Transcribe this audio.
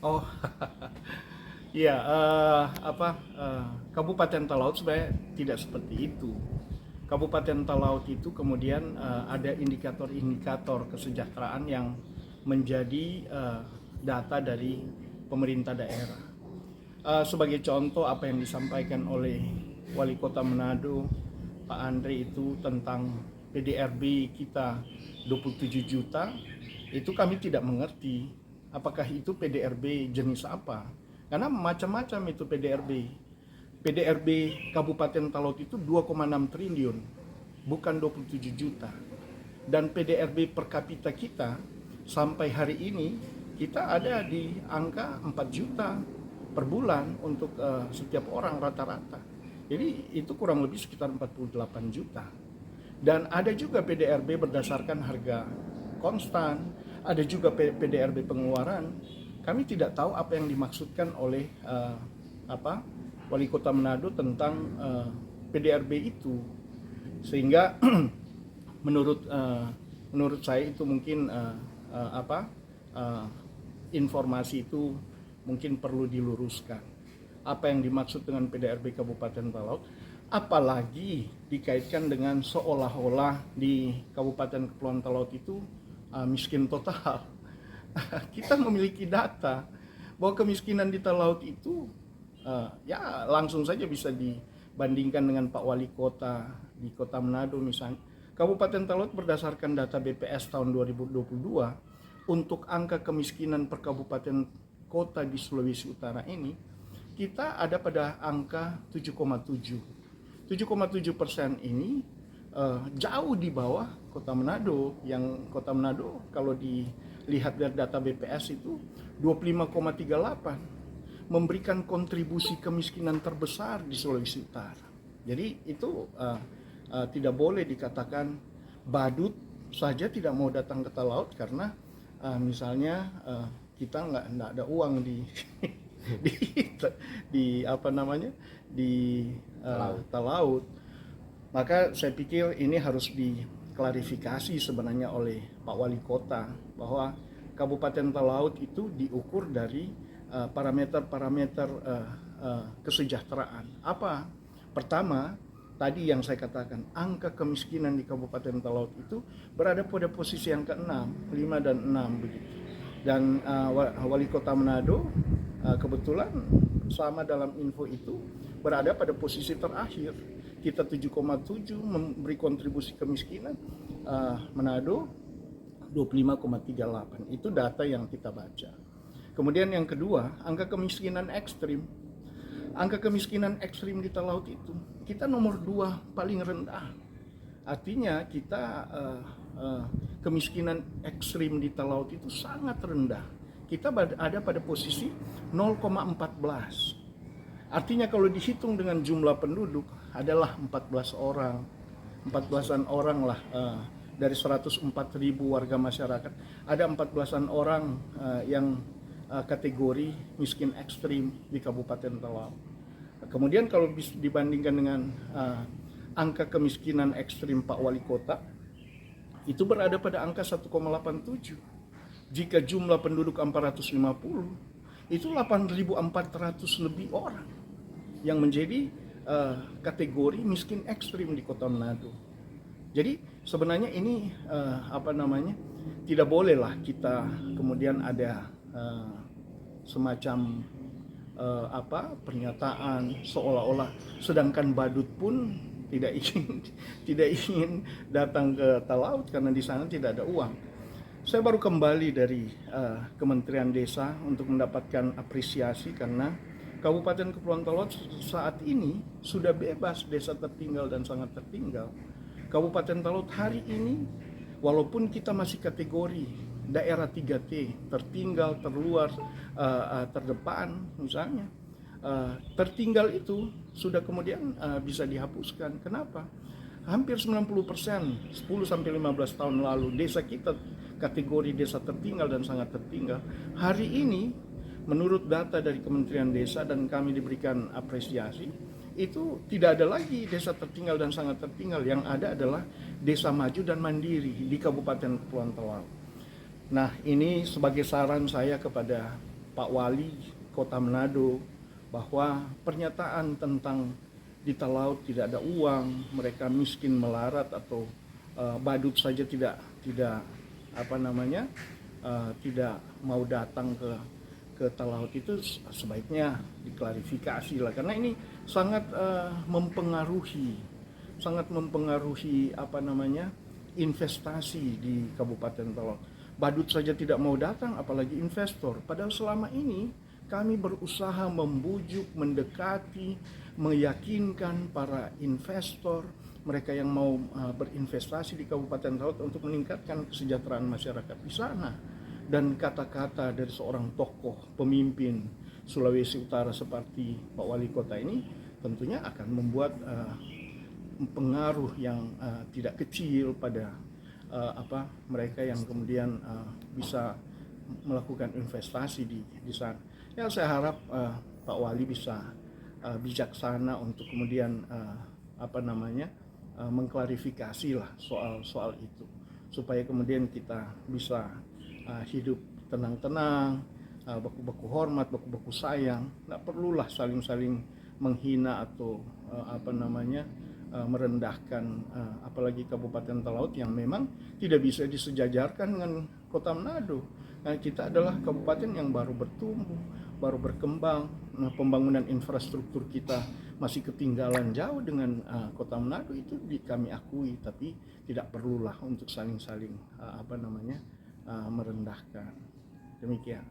Oh, iya, Kabupaten Talaut sebenarnya tidak seperti itu. Kabupaten Talaut itu kemudian ada indikator-indikator kesejahteraan yang menjadi data dari pemerintah daerah. Sebagai contoh apa yang disampaikan oleh Wali Kota Manado, Pak Andre itu tentang PDRB kita 27 juta, itu kami tidak mengerti apakah itu PDRB jenis apa. Karena macam-macam itu PDRB. PDRB Kabupaten Talaut itu 2,6 triliun, bukan 27 juta. Dan PDRB per kapita kita sampai hari ini kita ada di angka 4 juta per bulan untuk setiap orang rata-rata. Jadi itu kurang lebih sekitar 48 juta. Dan ada juga PDRB berdasarkan harga konstan, ada juga PDRB pengeluaran. Kami tidak tahu apa yang dimaksudkan oleh Wali Kota Manado tentang PDRB itu, sehingga menurut saya itu mungkin informasi itu mungkin perlu diluruskan. Apa yang dimaksud dengan PDRB Kabupaten Talaut, apalagi dikaitkan dengan seolah-olah di Kabupaten Kepulauan Talaut itu miskin total. Kita memiliki data bahwa kemiskinan di Talaut itu ya langsung saja bisa dibandingkan dengan Pak Wali Kota di Kota Manado misalnya. Kabupaten Talaut berdasarkan data BPS tahun 2022 untuk angka kemiskinan per kabupaten kota di Sulawesi Utara ini, kita ada pada angka 7,7. 7,7% ini jauh di bawah Kota Manado, yang Kota Manado kalau dilihat dari data BPS itu 25,38, memberikan kontribusi kemiskinan terbesar di Sulawesi Utara. Jadi itu tidak boleh dikatakan badut saja tidak mau datang ke Talaut karena misalnya kita nggak ada uang di di, di Talaut. Maka saya pikir ini harus diklarifikasi sebenarnya oleh Pak Wali Kota bahwa Kabupaten Talaut itu diukur dari parameter-parameter kesejahteraan. Apa? Pertama, tadi yang saya katakan, angka kemiskinan di Kabupaten Talaut itu berada pada posisi yang ke-6, 5 dan 6 begitu. Dan Wali Kota Manado kebetulan sama dalam info itu berada pada posisi terakhir. Kita 7,7 memberi kontribusi kemiskinan, Manado 25,38. Itu data yang kita baca. Kemudian yang kedua, angka kemiskinan ekstrim. Angka kemiskinan ekstrim di Talaut itu kita nomor 2 paling rendah. Artinya kita kemiskinan ekstrim di Talaut itu sangat rendah. Kita ada pada posisi 0,14. Artinya kalau dihitung dengan jumlah penduduk adalah 14 orang. 14-an orang lah dari 104.000 warga masyarakat. Ada 14-an orang yang kategori miskin ekstrim di Kabupaten Talaut. Kemudian kalau dibandingkan dengan angka kemiskinan ekstrim Pak Wali Kota, itu berada pada angka 1,87. Jika jumlah penduduk 450, itu 8.400 lebih orang yang menjadi kategori miskin ekstrim di Kota Manado. Jadi sebenarnya ini tidak bolehlah kita kemudian ada semacam pernyataan seolah-olah sedangkan badut pun tidak ingin datang ke Talaut karena di sana tidak ada uang. Saya baru kembali dari Kementerian Desa untuk mendapatkan apresiasi karena Kabupaten Kepulauan Talaut saat ini sudah bebas desa tertinggal dan sangat tertinggal. Kabupaten Talaut hari ini walaupun kita masih kategori daerah 3T, tertinggal, terluar, terdepan misalnya, tertinggal itu sudah kemudian bisa dihapuskan. Kenapa? Hampir 90%, 10-15 tahun lalu desa kita kategori desa tertinggal dan sangat tertinggal. Hari ini menurut data dari Kementerian Desa dan kami diberikan apresiasi, itu tidak ada lagi desa tertinggal dan sangat tertinggal. Yang ada adalah desa maju dan mandiri di Kabupaten Kepulauan Talaut. Nah, ini sebagai saran saya kepada Pak Wali Kota Manado bahwa pernyataan tentang di Talaut tidak ada uang, mereka miskin melarat atau badut saja tidak apa namanya tidak mau datang ke Talaut, itu sebaiknya diklarifikasi lah, karena ini sangat mempengaruhi apa namanya investasi di Kabupaten Talaut. Badut saja tidak mau datang, apalagi investor. Padahal selama ini kami berusaha membujuk, mendekati, meyakinkan para investor, mereka yang mau berinvestasi di Kabupaten Talaut untuk meningkatkan kesejahteraan masyarakat di sana. Dan kata-kata dari seorang tokoh pemimpin Sulawesi Utara seperti Pak Wali Kota ini tentunya akan membuat pengaruh yang tidak kecil pada mereka yang kemudian bisa melakukan investasi di sana. Ya, saya harap Pak Wali bisa bijaksana untuk kemudian mengklarifikasi lah soal itu, supaya kemudian kita bisa hidup tenang-tenang, baku-baku hormat, baku-baku sayang. Nggak perlulah saling-saling menghina atau merendahkan apalagi Kabupaten Talaut yang memang tidak bisa disejajarkan dengan Kota Manado. Nah, kita adalah kabupaten yang baru bertumbuh, baru berkembang. Nah, pembangunan infrastruktur kita masih ketinggalan jauh dengan Kota Manado, itu kami akui, tapi tidak perlulah untuk saling-saling merendahkan. Demikian.